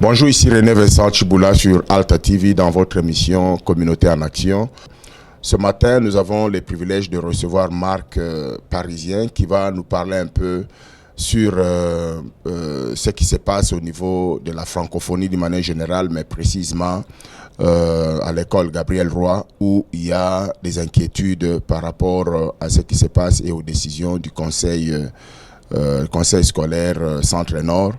Bonjour, ici René Vincent Chiboula sur Alta TV dans votre émission Communauté en Action. Ce matin, nous avons le privilège de recevoir Marc Parisien qui va nous parler un peu sur ce qui se passe au niveau de la francophonie d'une manière générale, mais précisément à l'école Gabriel Roy, où il y a des inquiétudes par rapport à ce qui se passe et aux décisions du conseil scolaire Centre-Nord.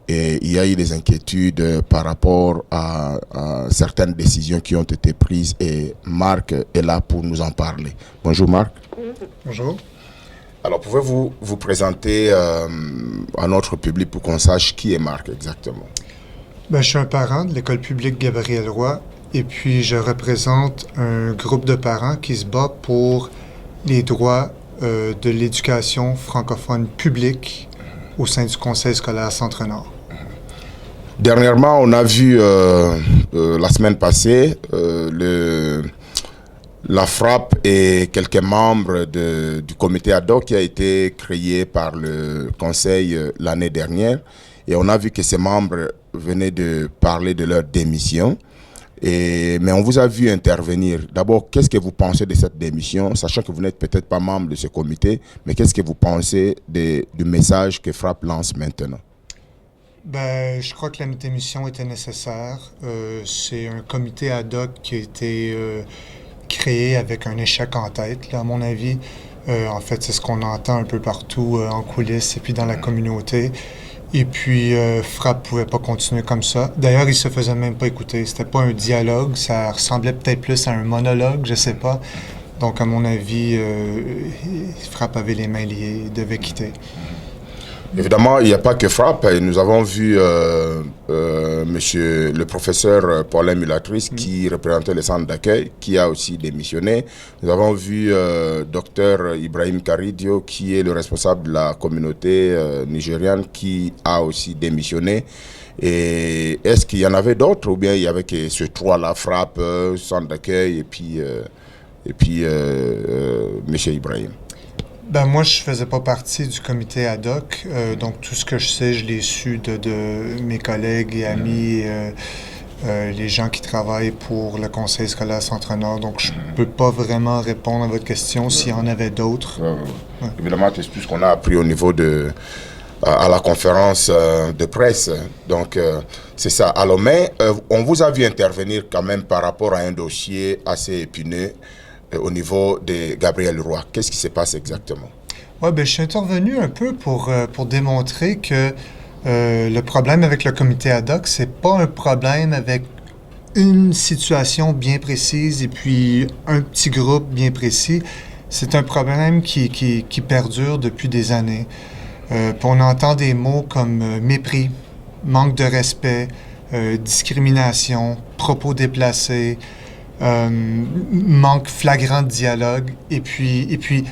Et il y a eu des inquiétudes par rapport à certaines décisions qui ont été prises et Marc est là pour nous en parler. Bonjour Marc. Bonjour. Alors pouvez-vous vous présenter à notre public pour qu'on sache qui est Marc exactement? Je suis un parent de l'école publique Gabriel Roy et puis je représente un groupe de parents qui se bat pour les droits de l'éducation francophone publique au sein du conseil scolaire Centre-Nord. Dernièrement, on a vu la semaine passée la frappe et quelques membres du comité ad hoc qui a été créé par le conseil l'année dernière. Et on a vu que ces membres venaient de parler de leur démission. Mais on vous a vu intervenir. D'abord, qu'est-ce que vous pensez de cette démission, sachant que vous n'êtes peut-être pas membre de ce comité, mais qu'est-ce que vous pensez du message que Frappe lance maintenant? Je crois que la démission était nécessaire. C'est un comité ad hoc qui a été créé avec un échec en tête, là, à mon avis. En fait, c'est ce qu'on entend un peu partout en coulisses et puis dans la communauté. Et puis, Frappe ne pouvait pas continuer comme ça. D'ailleurs, il ne se faisait même pas écouter. C'était pas un dialogue, ça ressemblait peut-être plus à un monologue, je sais pas. Donc, à mon avis, Frappe avait les mains liées, il devait quitter. Évidemment, il n'y a pas que Frappe. Nous avons vu monsieur le professeur Paulin Mulatrice qui représentait le centre d'accueil, qui a aussi démissionné. Nous avons vu docteur Ibrahim Karidio, qui est le responsable de la communauté nigériane, qui a aussi démissionné. Et est-ce qu'il y en avait d'autres ou bien il y avait que ces trois-là, Frappe, centre d'accueil et puis monsieur Ibrahim? Moi, je faisais pas partie du comité ad hoc, donc tout ce que je sais, je l'ai su de mes collègues et amis, les gens qui travaillent pour le conseil scolaire Centre-Nord. Donc, je peux pas vraiment répondre à votre question s'il y en avait d'autres. Ouais. Évidemment, c'est tout ce qu'on a appris au niveau à la conférence de presse. Donc, c'est ça. Alors, mais on vous a vu intervenir quand même par rapport à un dossier assez épineux au niveau de Gabriel Roy. Qu'est-ce qui se passe exactement? Je suis intervenu un peu pour démontrer que le problème avec le comité ad hoc, c'est pas un problème avec une situation bien précise et puis un petit groupe bien précis. C'est un problème qui perdure depuis des années. On entend des mots comme mépris, manque de respect, discrimination, propos déplacés, manque flagrant de dialogue. Et puis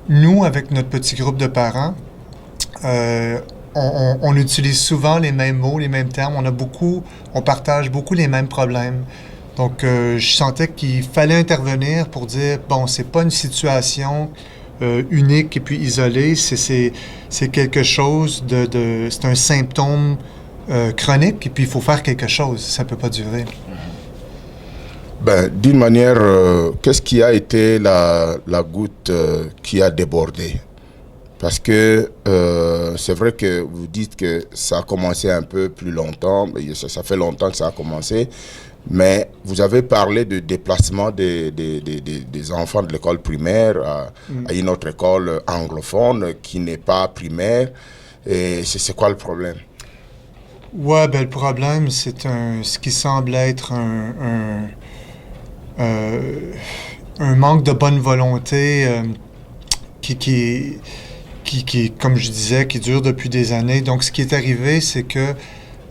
nous, avec notre petit groupe de parents, on utilise souvent les mêmes mots, les mêmes termes. On partage beaucoup les mêmes problèmes. Donc, je sentais qu'il fallait intervenir pour dire, bon, c'est pas une situation unique et puis isolée, c'est quelque chose c'est un symptôme chronique et puis il faut faire quelque chose. Ça peut pas durer. D'une manière, qu'est-ce qui a été la goutte qui a débordé? Parce que c'est vrai que vous dites que ça a commencé un peu plus longtemps, ça fait longtemps que ça a commencé, mais vous avez parlé de déplacement des enfants de l'école primaire à une autre école anglophone qui n'est pas primaire. Et c'est quoi le problème? Le problème, c'est ce qui semble être un manque de bonne volonté qui, comme je disais, qui dure depuis des années. Donc, ce qui est arrivé, c'est que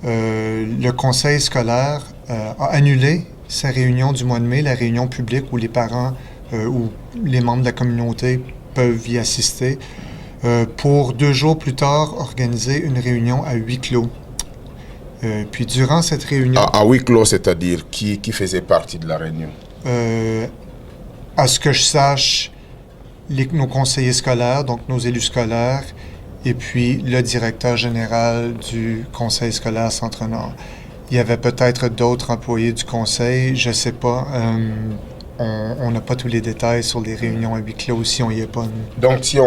le conseil scolaire a annulé sa réunion du mois de mai, la réunion publique où les parents ou les membres de la communauté peuvent y assister, pour 2 jours plus tard organiser une réunion à huis clos. Puis durant cette réunion... À huis clos, c'est-à-dire qui faisait partie de la réunion? À ce que je sache, nos conseillers scolaires, donc nos élus scolaires, et puis le directeur général du conseil scolaire Centre-Nord. Il y avait peut-être d'autres employés du conseil, je ne sais pas. On n'a pas tous les détails sur les réunions à huis clos si on n'y est pas. Donc, si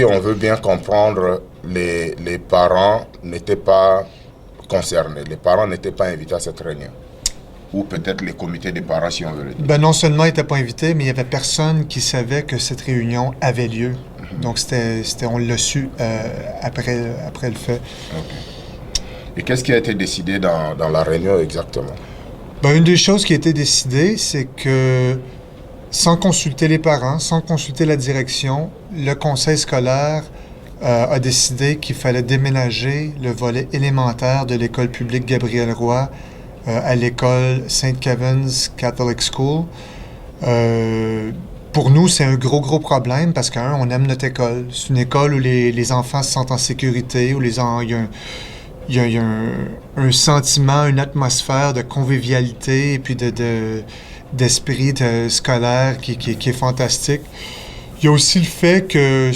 on veut bien comprendre, les parents n'étaient pas concernés. Les parents n'étaient pas invités à cette réunion. Ou peut-être les comités des parents, si on veut le dire. Ben, non seulement ils n'étaient pas invités, mais il n'y avait personne qui savait que cette réunion avait lieu. Donc, on l'a su après le fait. Okay. Et qu'est-ce qui a été décidé dans la réunion exactement? Ben, une des choses qui a été décidée, c'est que sans consulter les parents, sans consulter la direction, le conseil scolaire a décidé qu'il fallait déménager le volet élémentaire de l'école publique Gabriel Roy à l'école St. Kevin's Catholic School. Pour nous, c'est un gros problème parce on aime notre école. C'est une école où les enfants se sentent en sécurité, où il y a un sentiment, une atmosphère de convivialité et puis d'esprit scolaire qui est fantastique. Il y a aussi le fait que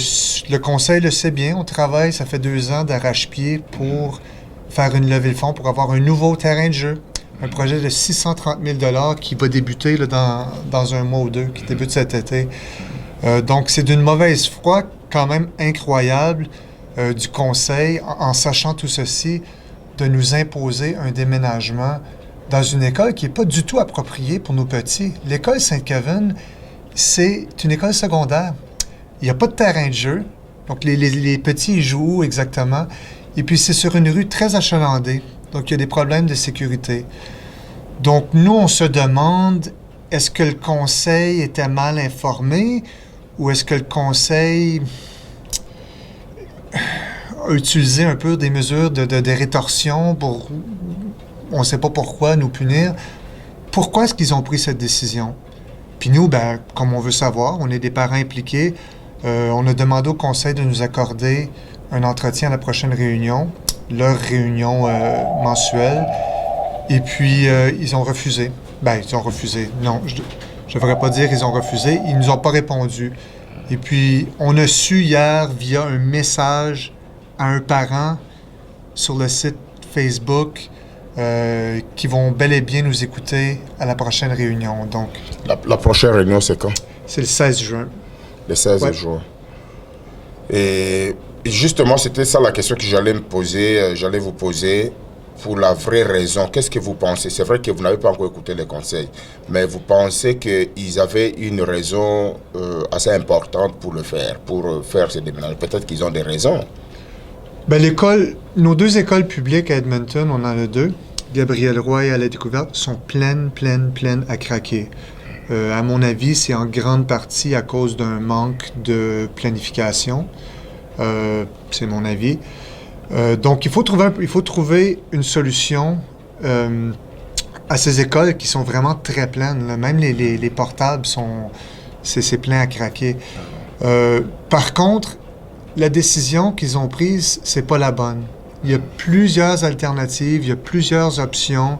le conseil le sait bien. On travaille, ça fait 2 ans d'arrache-pied pour faire une levée de fonds pour avoir un nouveau terrain de jeu. Un projet de 630 000 $ qui va débuter là, dans un mois ou 2, qui débute cet été. Donc, c'est d'une mauvaise foi quand même incroyable du conseil, en sachant tout ceci, de nous imposer un déménagement dans une école qui n'est pas du tout appropriée pour nos petits. L'école Saint-Kevin, c'est une école secondaire. Il n'y a pas de terrain de jeu. Donc, les petits jouent où exactement? Et puis, c'est sur une rue très achalandée. Donc, il y a des problèmes de sécurité. Donc, nous, on se demande, est-ce que le conseil était mal informé ou est-ce que le conseil a utilisé un peu des mesures de rétorsion pour, on ne sait pas pourquoi, nous punir? Pourquoi est-ce qu'ils ont pris cette décision? Puis nous, ben, comme on veut savoir, on est des parents impliqués, on a demandé au conseil de nous accorder un entretien à la prochaine réunion, leur réunion mensuelle, et puis ils ont refusé. Ben, ils ont refusé. Non, je ne devrais pas dire qu'ils ont refusé, ils ne nous ont pas répondu. Et puis, on a su hier, via un message à un parent sur le site Facebook, qui vont bel et bien nous écouter à la prochaine réunion. Donc, la prochaine réunion, c'est quand? C'est le 16 juin. Le 16 juin. Et justement, c'était ça la question que j'allais vous poser. Pour la vraie raison, qu'est-ce que vous pensez? C'est vrai que vous n'avez pas encore écouté les conseils, mais vous pensez qu'ils avaient une raison assez importante pour le faire, pour faire ce déménagement. Peut-être qu'ils ont des raisons. Ben, nos 2 écoles publiques à Edmonton, on en a 2, Gabriel Roy et à la Découverte, sont pleines à craquer. À mon avis, c'est en grande partie à cause d'un manque de planification. C'est mon avis. Donc, il faut trouver une solution à ces écoles qui sont vraiment très pleines. Là. Même les portables c'est plein à craquer. Par contre, la décision qu'ils ont prise, c'est pas la bonne. Il y a plusieurs alternatives, il y a plusieurs options.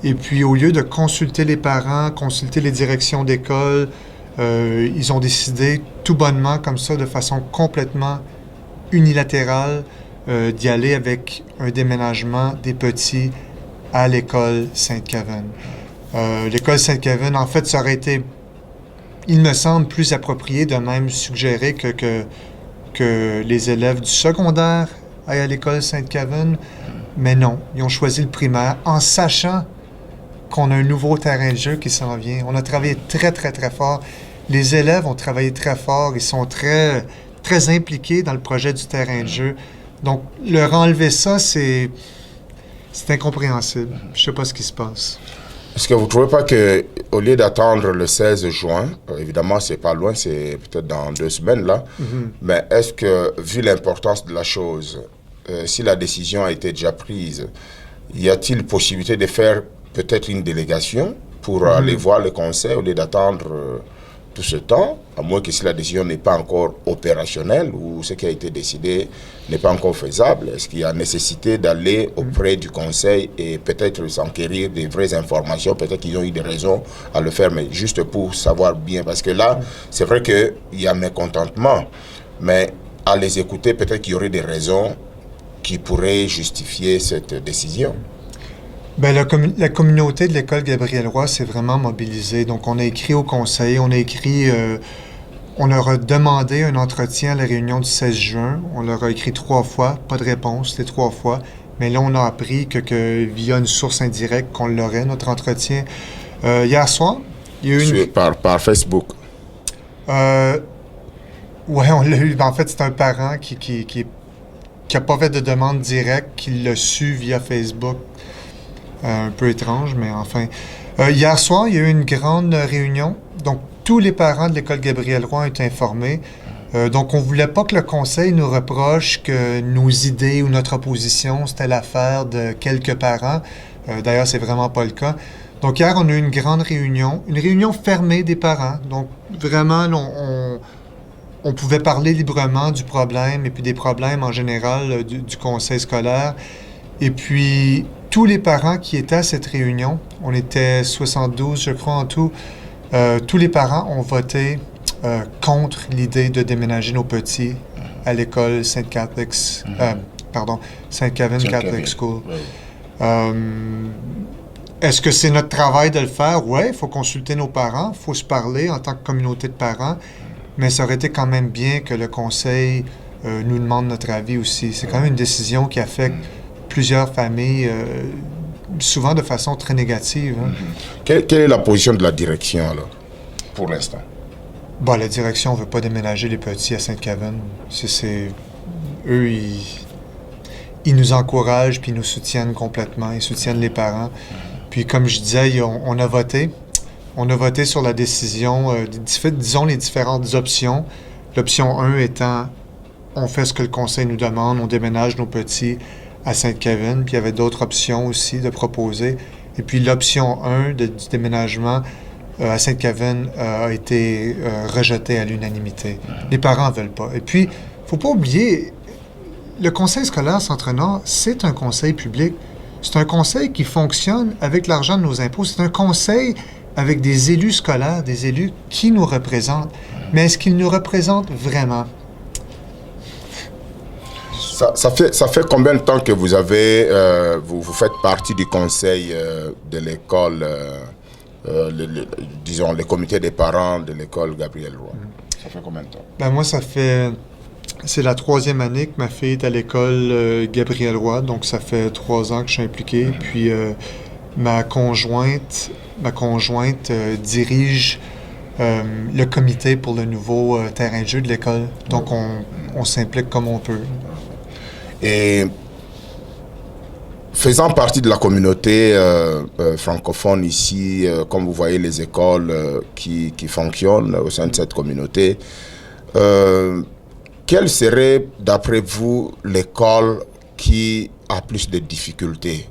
Et puis, au lieu de consulter les parents, consulter les directions d'école, ils ont décidé tout bonnement, comme ça, de façon complètement unilatérale, d'y aller avec un déménagement des petits à l'école Saint-Kevin. L'école Saint-Kevin, en fait, ça aurait été, il me semble, plus approprié de même suggérer que les élèves du secondaire aillent à l'école Saint-Kevin, mais non, ils ont choisi le primaire en sachant qu'on a un nouveau terrain de jeu qui s'en vient. On a travaillé très fort. Les élèves ont travaillé très fort, ils sont très impliqués dans le projet du terrain de jeu. Donc, leur enlever ça, c'est incompréhensible. Je ne sais pas ce qui se passe. Est-ce que vous ne trouvez pas qu'au lieu d'attendre le 16 juin, évidemment, c'est pas loin, c'est peut-être dans 2 semaines, là, mais est-ce que, vu l'importance de la chose, si la décision a été déjà prise, y a-t-il possibilité de faire peut-être une délégation pour aller voir le conseil au lieu d'attendre tout ce temps, à moins que si la décision n'est pas encore opérationnelle ou ce qui a été décidé n'est pas encore faisable? Est-ce qu'il y a nécessité d'aller auprès du conseil et peut-être s'enquérir des vraies informations? Peut-être qu'ils ont eu des raisons à le faire, mais juste pour savoir bien. Parce que là, c'est vrai qu'il y a mécontentement, mais à les écouter, peut-être qu'il y aurait des raisons qui pourraient justifier cette décision. Ben, la communauté de l'école Gabriel-Roy s'est vraiment mobilisée. Donc, on a écrit au conseil, on leur a demandé un entretien à la réunion du 16 juin. On leur a écrit 3 fois, pas de réponse, c'était 3 fois. Mais là, on a appris que via une source indirecte, qu'on l'aurait, notre entretien. Hier soir, il y a eu une... Par Facebook. Ouais, on l'a eu. En fait, c'est un parent qui a pas fait de demande directe, qui l'a su via Facebook. Un peu étrange, mais enfin. Hier soir, il y a eu une grande réunion. Donc, tous les parents de l'école Gabriel-Roy ont été informés. Donc, on ne voulait pas que le conseil nous reproche que nos idées ou notre opposition, c'était l'affaire de quelques parents. D'ailleurs, c'est vraiment pas le cas. Donc, hier, on a eu une grande réunion, une réunion fermée des parents. Donc, vraiment, on pouvait parler librement du problème et puis des problèmes en général du conseil scolaire. Et puis, tous les parents qui étaient à cette réunion, on était 72, je crois, en tout, tous les parents ont voté contre l'idée de déménager nos petits à l'école Saint Kevin Catholic School. Oui. Est-ce que c'est notre travail de le faire? Oui, il faut consulter nos parents, il faut se parler en tant que communauté de parents, mais ça aurait été quand même bien que le conseil nous demande notre avis aussi. C'est quand même une décision qui affecte plusieurs familles, souvent de façon très négative. Hein. Quelle est la position de la direction, alors, pour l'instant? Bon, la direction ne veut pas déménager les petits à Sainte-Kevin. Eux, ils nous encouragent puis ils nous soutiennent complètement. Ils soutiennent les parents. Puis, comme je disais, on a voté. On a voté sur la décision, disons les différentes options. L'option 1 étant, on fait ce que le conseil nous demande, on déménage nos petits à Sainte-Kevin, puis il y avait d'autres options aussi de proposer. Et puis l'option 1 du déménagement à Sainte-Kevin a été rejetée à l'unanimité. Les parents ne veulent pas. Et puis, il ne faut pas oublier, le conseil scolaire Centre-Nord, c'est un conseil public. C'est un conseil qui fonctionne avec l'argent de nos impôts. C'est un conseil avec des élus scolaires, des élus qui nous représentent. Mais est-ce qu'ils nous représentent vraiment? Ça fait combien de temps que vous avez, vous faites partie du conseil de l'école, disons, le comité des parents de l'école Gabriel-Roy? Ça fait combien de temps? Ben moi, c'est la 3e année que ma fille est à l'école Gabriel-Roy, donc ça fait 3 ans que je suis impliqué. Puis ma conjointe dirige le comité pour le nouveau terrain de jeu de l'école. Donc on s'implique comme on peut. Et faisant partie de la communauté francophone ici, comme vous voyez les écoles qui fonctionnent au sein de cette communauté, quelle serait, d'après vous, l'école qui a plus de difficultés?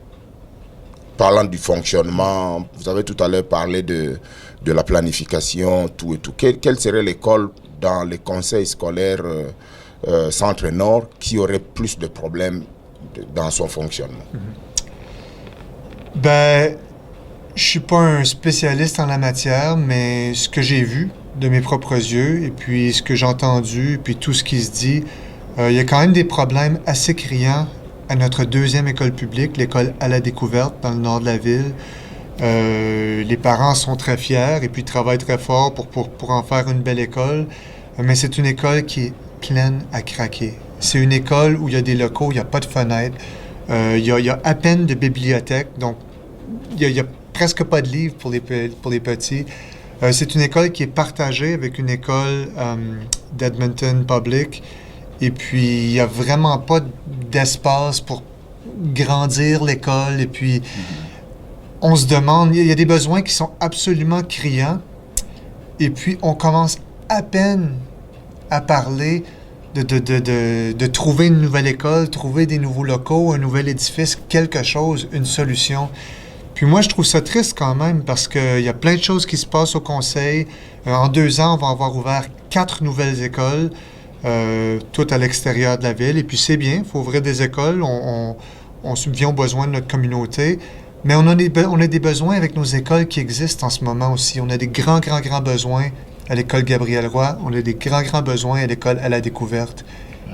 Parlant du fonctionnement, vous avez tout à l'heure parlé de la planification, tout et tout. Quelle serait l'école dans les conseils scolaires Centre-Nord qui aurait plus de problèmes dans son fonctionnement? Ben, je suis pas un spécialiste en la matière, mais ce que j'ai vu de mes propres yeux, et puis ce que j'ai entendu, et puis tout ce qui se dit, il y a quand même des problèmes assez criants à notre 2e école publique, l'école à la découverte dans le nord de la ville. Les parents sont très fiers et puis travaillent très fort pour en faire une belle école, mais c'est une école qui est pleine à craquer. C'est une école où il y a des locaux, il n'y a pas de fenêtres, il y a à peine de bibliothèque, donc il y a presque pas de livres pour les petits. C'est une école qui est partagée avec une école d'Edmonton Public, et puis il n'y a vraiment pas d'espace pour grandir l'école, et puis on se demande, il y a des besoins qui sont absolument criants, et puis on commence à peine à parler de trouver une nouvelle école, trouver des nouveaux locaux, un nouvel édifice, quelque chose, une solution. Puis moi, je trouve ça triste quand même parce qu'il y a plein de choses qui se passent au conseil. En 2 ans, on va avoir ouvert 4 nouvelles écoles, toutes à l'extérieur de la ville. Et puis c'est bien, il faut ouvrir des écoles, on subvient aux besoins de notre communauté. Mais on a des besoins avec nos écoles qui existent en ce moment aussi. On a des grands besoins à l'école Gabriel-Roy. On a des grands besoins à l'école à la découverte.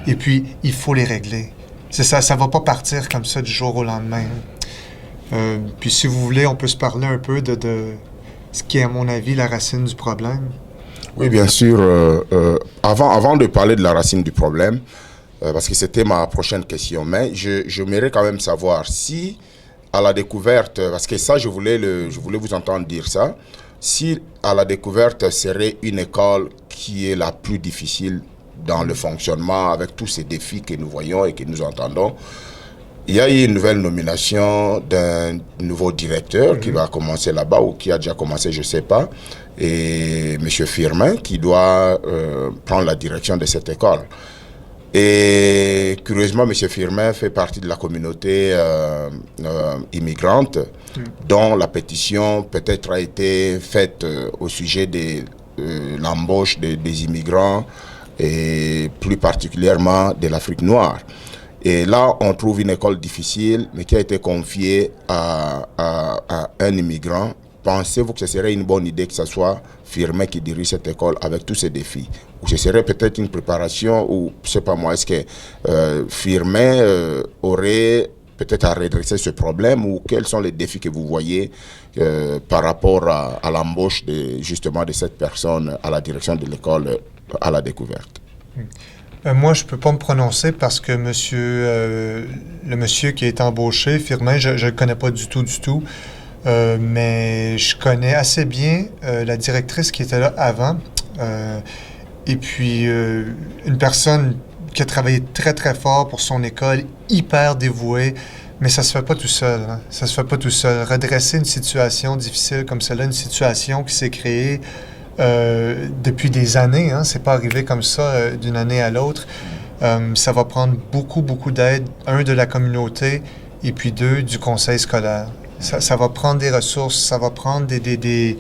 Et puis, il faut les régler. C'est ça, ça va pas partir comme ça du jour au lendemain. Puis si vous voulez, on peut se parler un peu de ce qui est, à mon avis, la racine du problème. Oui, bien sûr. Avant de parler de la racine du problème, parce que c'était ma prochaine question, mais j'aimerais quand même savoir si, à la découverte, parce que ça, je voulais vous entendre dire ça, si à la découverte serait une école qui est la plus difficile dans le fonctionnement, avec tous ces défis que nous voyons et que nous entendons. Il y a eu une nouvelle nomination d'un nouveau directeur qui va commencer là-bas ou qui a déjà commencé, je ne sais pas, et M. Firmin qui doit prendre la direction de cette école. Et curieusement, M. Firmin fait partie de la communauté immigrante dont la pétition peut-être a été faite au sujet de l'embauche des immigrants et plus particulièrement de l'Afrique noire. Et là, on trouve une école difficile, mais qui a été confiée à un immigrant. Pensez-vous que ce serait une bonne idée que ce soit Firmin qui dirige cette école avec tous ces défis? Ou ce serait peut-être une préparation, ou je ne sais pas moi, est-ce que Firmin aurait peut-être à redresser ce problème, ou quels sont les défis que vous voyez par rapport à l'embauche justement de cette personne à la direction de l'école à la découverte? Moi, je ne peux pas me prononcer parce que le monsieur qui est embauché, Firmin, je ne le connais pas du tout. Mais je connais assez bien la directrice qui était là avant. Et puis, une personne qui a travaillé très, très fort pour son école, hyper dévouée. Mais ça ne se fait pas tout seul. Hein. Ça se fait pas tout seul. Redresser une situation difficile comme celle-là, une situation qui s'est créée depuis des années, hein, c'est pas arrivé comme ça d'une année à l'autre. Ça va prendre beaucoup d'aide, de la communauté et puis du conseil scolaire. Ça va prendre des ressources, ça va prendre de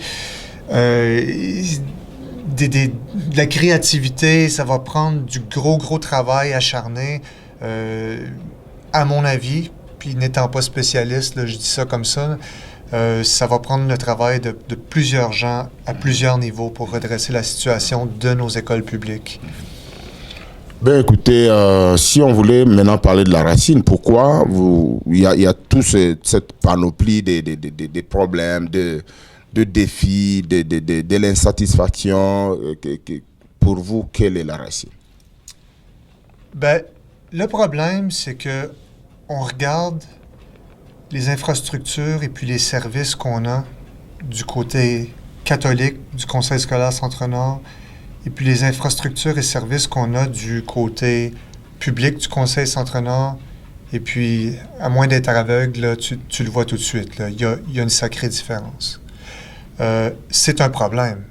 la créativité, ça va prendre du gros travail acharné. À mon avis, puis n'étant pas spécialiste, là, je dis ça comme ça, ça va prendre le travail de plusieurs gens à plusieurs niveaux pour redresser la situation de nos écoles publiques. Ben écoutez, si on voulait maintenant parler de la racine, pourquoi il y a toute cette panoplie des problèmes, de défis, de l'insatisfaction, pour vous, quelle est la racine? Ben, le problème, c'est que on regarde les infrastructures et puis les services qu'on a du côté catholique du Conseil scolaire Centre-Nord et puis les infrastructures et services qu'on a du côté public du Conseil Centre-Nord. Et puis, à moins d'être aveugle, là, tu le vois tout de suite. Là. Il y a une sacrée différence. C'est un problème.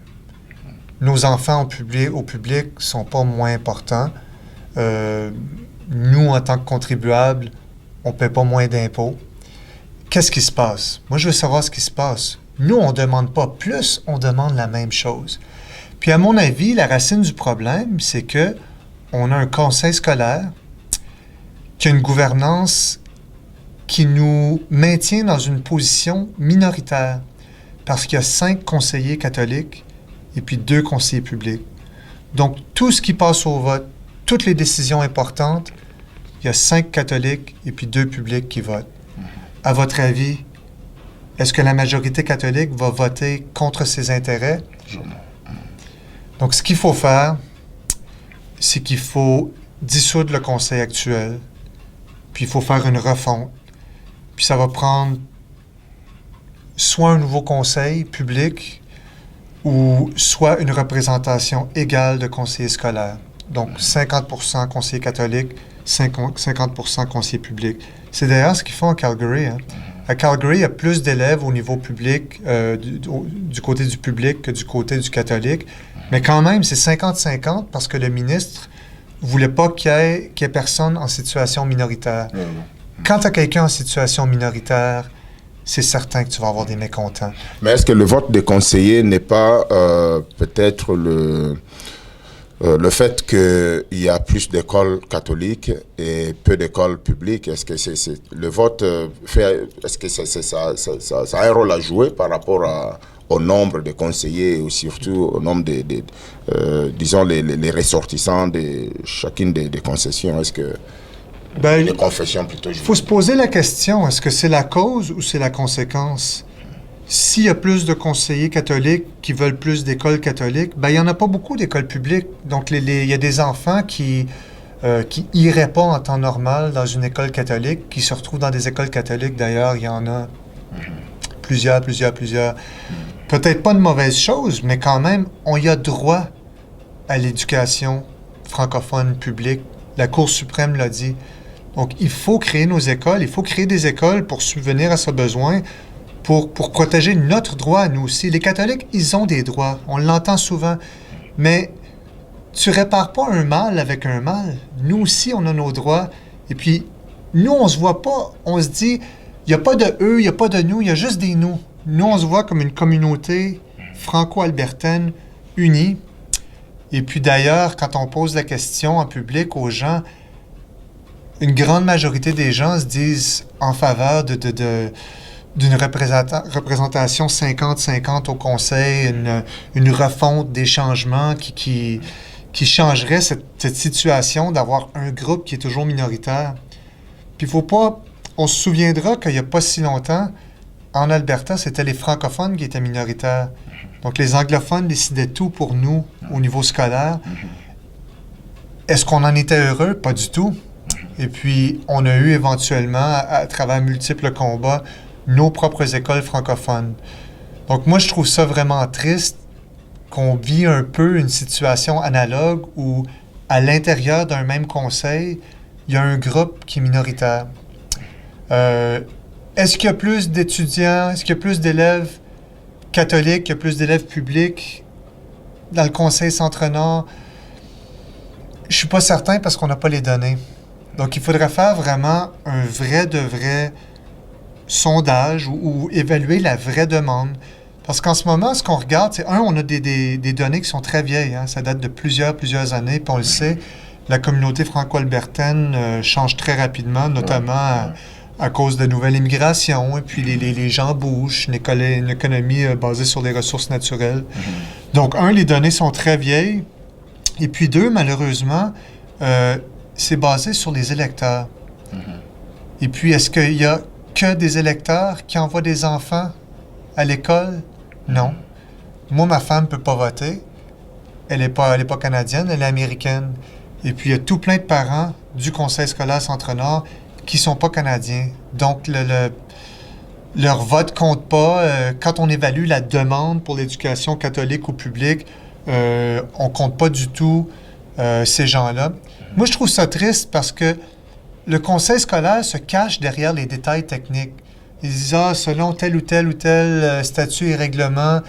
Nos enfants au public ne sont pas moins importants. Nous, en tant que contribuables, on ne paie pas moins d'impôts. Qu'est-ce qui se passe? Moi, je veux savoir ce qui se passe. Nous, on ne demande pas plus, on demande la même chose. Puis, à mon avis, la racine du problème, c'est que on a un conseil scolaire qui a une gouvernance qui nous maintient dans une position minoritaire parce qu'il y a 5 conseillers catholiques et puis 2 conseillers publics. Donc, tout ce qui passe au vote, toutes les décisions importantes, il y a 5 catholiques et puis 2 publics qui votent. À votre avis, est-ce que la majorité catholique va voter contre ses intérêts? Donc, ce qu'il faut faire, c'est qu'il faut dissoudre le conseil actuel, puis il faut faire une refonte. Puis ça va prendre soit un nouveau conseil public ou soit une représentation égale de conseillers scolaires. Donc, 50% conseillers catholiques, 50% conseillers publics. C'est d'ailleurs ce qu'ils font à Calgary. Hein. À Calgary, il y a plus d'élèves au niveau public, du côté du public que du côté du catholique. Mais quand même, c'est 50-50 parce que le ministre ne voulait pas qu'il y ait personne en situation minoritaire. Quand tu as quelqu'un en situation minoritaire, c'est certain que tu vas avoir des mécontents. Mais est-ce que le vote des conseillers n'est pas peut-être le fait qu'il y a plus d'écoles catholiques et peu d'écoles publiques? Est-ce que le vote fait, est-ce que ça a un rôle à jouer par rapport au nombre de conseillers et surtout au nombre disons, les ressortissants de chacune des concessions? Est-ce que les confessions plutôt? Il faut se poser la question, est-ce que c'est la cause ou c'est la conséquence? S'il y a plus de conseillers catholiques qui veulent plus d'écoles catholiques, il n'y en a pas beaucoup d'écoles publiques. Donc, il y a des enfants qui iraient pas en temps normal dans une école catholique, qui se retrouvent dans des écoles catholiques. D'ailleurs, il y en a plusieurs. Peut-être pas de mauvaise chose, mais quand même, on y a droit à l'éducation francophone publique. La Cour suprême l'a dit. Donc, il faut créer nos écoles, il faut créer des écoles pour subvenir à ce besoin, pour protéger notre droit à nous aussi. Les catholiques, ils ont des droits, on l'entend souvent, mais tu répares pas un mal avec un mal. Nous aussi, on a nos droits. Et puis, nous, on se voit pas, on se dit, il n'y a pas de eux, il n'y a pas de nous, il y a juste des nous. Nous, on se voit comme une communauté franco-albertaine unie. Et puis d'ailleurs, quand on pose la question en public aux gens, une grande majorité des gens se disent en faveur d'une représentation 50-50 au Conseil, une refonte des changements qui changerait cette situation d'avoir un groupe qui est toujours minoritaire. Puis il faut pas... On se souviendra qu'il n'y a pas si longtemps, en Alberta, c'était les francophones qui étaient minoritaires. Donc les anglophones décidaient tout pour nous au niveau scolaire. Est-ce qu'on en était heureux? Pas du tout. Et puis, on a eu éventuellement, à travers multiples combats, nos propres écoles francophones. Donc moi, je trouve ça vraiment triste qu'on vit un peu une situation analogue où, à l'intérieur d'un même conseil, il y a un groupe qui est minoritaire. Est-ce qu'il y a plus d'étudiants, est-ce qu'il y a plus d'élèves catholiques, il y a plus d'élèves publics dans le conseil Centre-Nord? Je suis pas certain parce qu'on n'a pas les données. Donc, il faudrait faire vraiment un vrai sondage ou évaluer la vraie demande. Parce qu'en ce moment, ce qu'on regarde, c'est, on a des données qui sont très vieilles. Hein? Ça date de plusieurs années, puis on le sait, la communauté franco-albertaine change très rapidement, notamment à cause de nouvelles immigrations, et puis les gens bougent, une économie basée sur les ressources naturelles. Donc, les données sont très vieilles, et puis deux, malheureusement, c'est basé sur les électeurs. Et puis, est-ce qu'il y a que des électeurs qui envoient des enfants à l'école? Non. Moi, ma femme ne peut pas voter. Elle n'est pas canadienne, elle est américaine. Et puis, il y a tout plein de parents du Conseil scolaire Centre-Nord qui ne sont pas canadiens. Donc, leur vote ne compte pas. Quand on évalue la demande pour l'éducation catholique ou publique, on ne compte pas du tout ces gens-là. Moi, je trouve ça triste parce que le conseil scolaire se cache derrière les détails techniques. Ils disent, selon tel ou tel statut et règlement,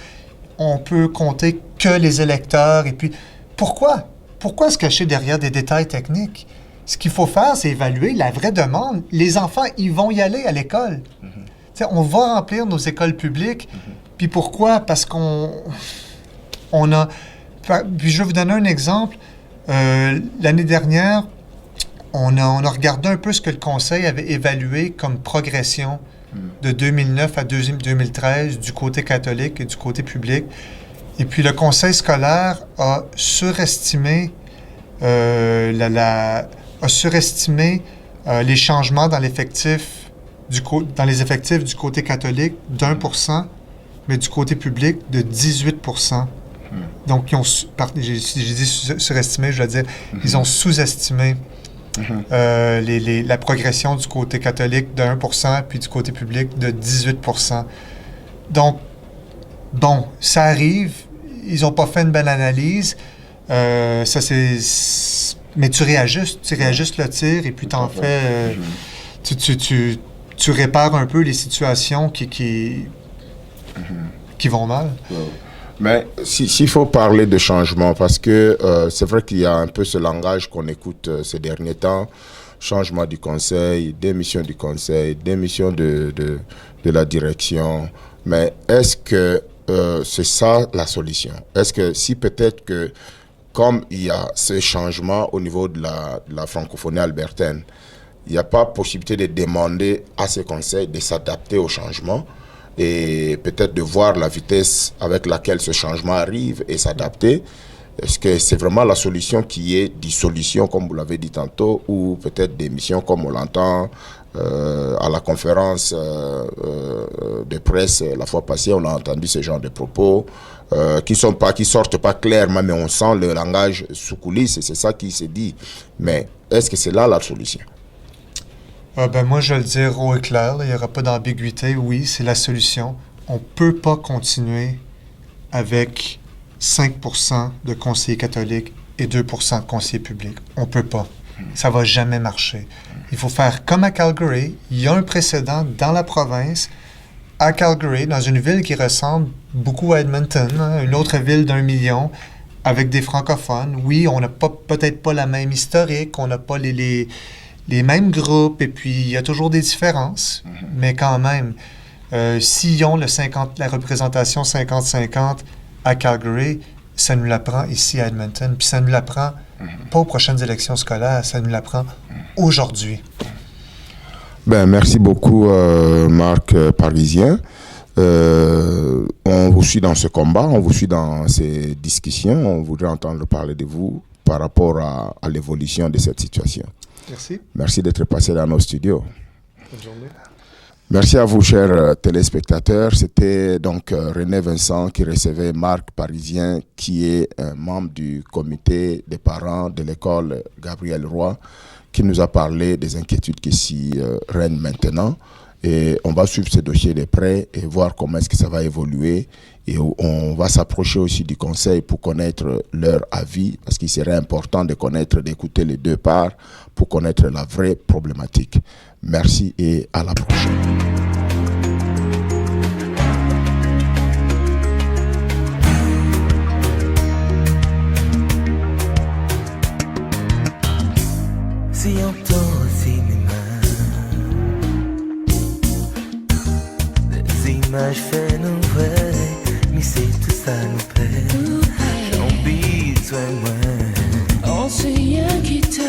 on peut compter que les électeurs. Et puis, pourquoi? Pourquoi se cacher derrière des détails techniques? Ce qu'il faut faire, c'est évaluer la vraie demande. Les enfants, ils vont y aller à l'école. On va remplir nos écoles publiques. Puis pourquoi? Parce qu'on a... Puis je vais vous donner un exemple. L'année dernière, on a regardé un peu ce que le Conseil avait évalué comme progression de 2009 à 2013 du côté catholique et du côté public. Et puis le Conseil scolaire a surestimé les changements dans l'effectif dans les effectifs du côté catholique d'1%, mais du côté public de 18%. Donc, j'ai dit surestimé, je veux dire, ils ont sous-estimé la progression du côté catholique de 1%, puis du côté public de 18%. Donc, bon, ça arrive, ils n'ont pas fait une belle analyse, mais tu réajustes le tir, et puis t'en fais... tu répares un peu les situations qui vont mal. Mais s'il faut parler de changement, parce que c'est vrai qu'il y a un peu ce langage qu'on écoute ces derniers temps, changement du conseil, démission du conseil, démission de la direction, mais est-ce que c'est ça la solution? Est-ce que si peut-être que, comme il y a ce changement au niveau de la francophonie albertaine, il n'y a pas possibilité de demander à ce conseil de s'adapter au changement, et peut-être de voir la vitesse avec laquelle ce changement arrive et s'adapter. Est-ce que c'est vraiment la solution qui est dissolution, comme vous l'avez dit tantôt, ou peut-être démission, comme on l'entend à la conférence de presse la fois passée, on a entendu ce genre de propos qui sortent pas clairement, mais on sent le langage sous coulisses et c'est ça qui se dit. Mais est-ce que c'est là la solution? Moi, je vais le dire haut et clair, là, il n'y aura pas d'ambiguïté. Oui, c'est la solution. On ne peut pas continuer avec 5% de conseillers catholiques et 2% de conseillers publics. On ne peut pas. Ça ne va jamais marcher. Il faut faire comme à Calgary. Il y a un précédent dans la province, à Calgary, dans une ville qui ressemble beaucoup à Edmonton, hein, une autre ville d'1 million, avec des francophones. Oui, on n'a peut-être pas la même historique, on n'a pas les mêmes groupes, et puis il y a toujours des différences, mais quand même, s'ils ont la représentation 50-50 à Calgary, ça nous l'apprend ici à Edmonton, puis ça nous l'apprend pas aux prochaines élections scolaires, ça nous l'apprend aujourd'hui. Ben, merci beaucoup, Marc Parisien. On vous suit dans ce combat, on vous suit dans ces discussions. On voudrait entendre parler de vous par rapport à l'évolution de cette situation. Merci. Merci d'être passé dans nos studios. Bonne journée. Merci à vous, chers téléspectateurs. C'était donc René Vincent qui recevait Marc Parisien, qui est un membre du comité des parents de l'école Gabriel Roy, qui nous a parlé des inquiétudes qui s'y règnent maintenant. Et on va suivre ce dossier de près et voir comment est-ce que ça va évoluer. Et on va s'approcher aussi du conseil pour connaître leur avis, parce qu'il serait important de connaître, d'écouter les deux parts pour connaître la vraie problématique. Merci et à la prochaine. Si on au cinéma, des images fait nous vrai, mais c'est tout ça nous plaît. J'envie toi et moi. On sait rien qui t'a,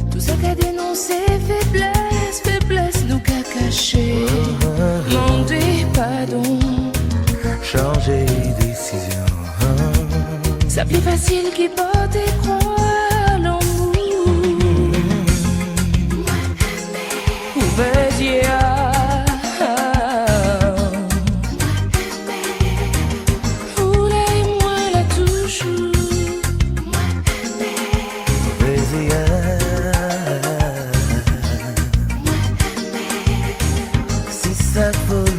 tout ça qu'a dénoncé faiblesse nous qu'a caché. Demander pardon, Changer décision. ça plus facile qui porte et croire l'amour. Vas-y, oulez-moi là toujours. Si ça vaut